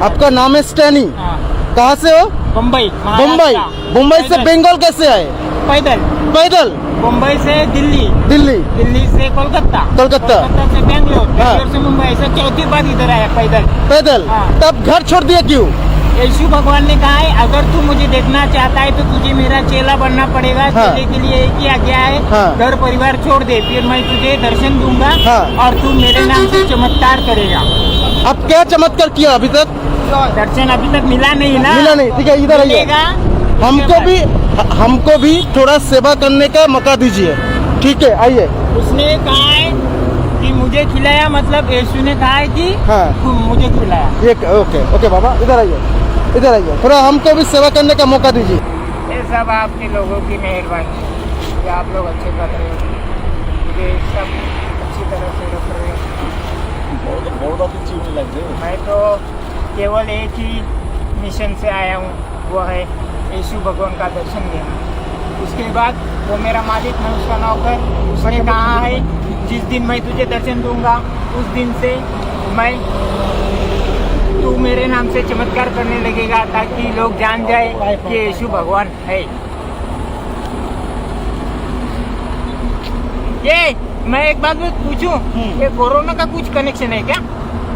आपका नाम है स्टैनी, कहाँ से हो? मुंबई। मुंबई। मुंबई से बंगाल कैसे आए? पैदल। पैदल? मुंबई से दिल्ली, दिल्ली, दिल्ली से कोलकाता, कोलकाता से बेंगलोर, बेंगलोर से मुंबई, ऐसा चौथी बार इधर आया पैदल। पैदल? हाँ। तब घर छोड़ दिया क्यों? यीशु भगवान ने कहा है अगर तू मुझे देखना चाहता है तो तुझे मेरा चेला बनना पड़ेगा। हाँ। चेले के लिए एक ही आज्ञा है, हाँ। घर परिवार छोड़ दे, फिर मैं तुझे दर्शन दूंगा। हाँ। और तू मेरे नाम से चमत्कार करेगा। अब क्या चमत्कार किया अभी तक? दर्शन अभी तक मिला नहीं ना? मिला नहीं, ठीक है इधर आइए। मिलेगा। हमको भी थोड़ा सेवा करने का मौका दीजिए, ठीक है आइए। उसने कहा है कि मुझे खिलाया, मतलब यीशु ने कहा है कि हाँ। तू मुझे खिलाया। ओके ओके बाबा, इधर आइए, इधर आइए, थोड़ा हमको भी सेवा करने का मौका दीजिए। ये सब आपके लोगों की मेहरबानी कि आप लोग अच्छे कर रहे हो, मुझे सब अच्छी तरह से रख रहे हो। मैं तो केवल एक ही मिशन से आया हूँ, वो है यीशु भगवान का दर्शन देना। उसके बाद वो मेरा मालिक, मैं उसका नौकर, उसने कहा है जिस दिन मैं तुझे दर्शन दूंगा उस दिन से तू मेरे नाम से चमत्कार करने लगेगा, ताकि लोग जान जाए कि यीशु भगवान है। ये मैं एक बात पूछूं, ये कोरोना का कुछ कनेक्शन है क्या?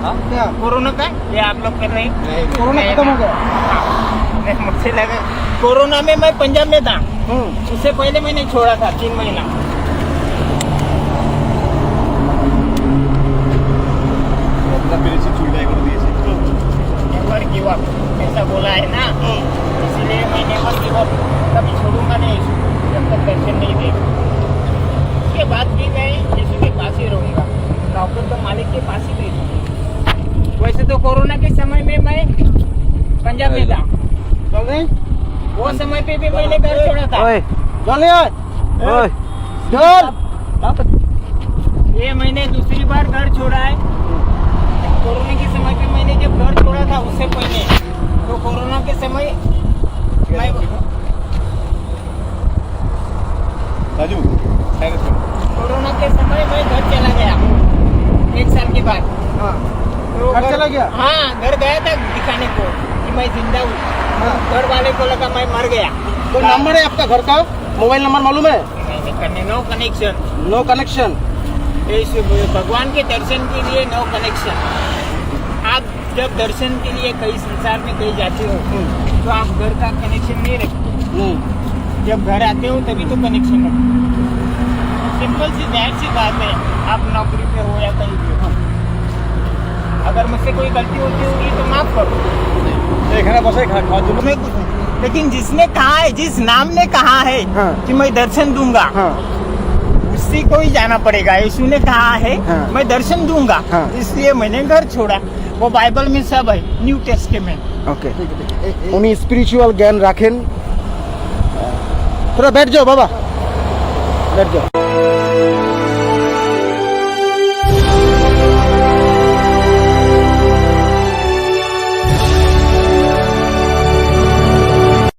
क्या कोरोना का ये आप लोग कर रहे हैं? कोरोना खत्म हो गया? हाँ, नहीं, मुझसे लगा कोरोना में मैं पंजाब में था, उससे पहले मैंने छोड़ा था 3 महीना। नेवर गिव अप ऐसा बोला है ना, इसलिए मैं नेवर गिव अप कभी छोड़ूंगा नहीं जब तक दर्शन नहीं देगा। उसके बाद भी मैं यीशु के पास ही रहूंगा, नौकर तो मालिक के पास ही रहूंगा। वैसे तो कोरोना के समय में मैं पंजाब में था, वो समय पे भी मैंने घर छोड़ा था। ये मैंने दूसरी बार घर छोड़ा है। कोरोना के समय पे मैंने जब घर छोड़ा था, उससे पहले तो कोरोना के समय मैं कोरोना के समय मैं घर चला गया 1 साल के बाद। तो घर चला गया? हाँ, घर गया था दिखाने को कि मैं जिंदा हूँ। घर वाले को लगा मैं मर गया। तो नंबर है आपका घर का? मोबाइल नंबर मालूम है? No connection. No connection? भगवान के दर्शन के लिए नो कनेक्शन। आप जब दर्शन के लिए कहीं संसार में कहीं जाते हो तो आप घर का कनेक्शन नहीं रखते, जब घर आते हो तभी तो कनेक्शन रखते। सिंपल सी जाहिर सी बात है, आप नौकरी पे हो या कहीं भी हो, अगर मुझसे कोई गलती होती होगी तो माफ करो। लेकिन जिसने कहा है, जिस नाम ने कहा है कि मैं दर्शन दूंगा, उसी को ही जाना पड़ेगा। यीशु ने कहा है मैं दर्शन दूंगा, इसलिए मैंने घर छोड़ा। वो बाइबल में सब है, न्यू टेस्टामेंट। ओके, उन्हीं स्पिरिचुअल ज्ञान रखें। थोड़ा बैठ जाओ बाबा, बैठ जाओ।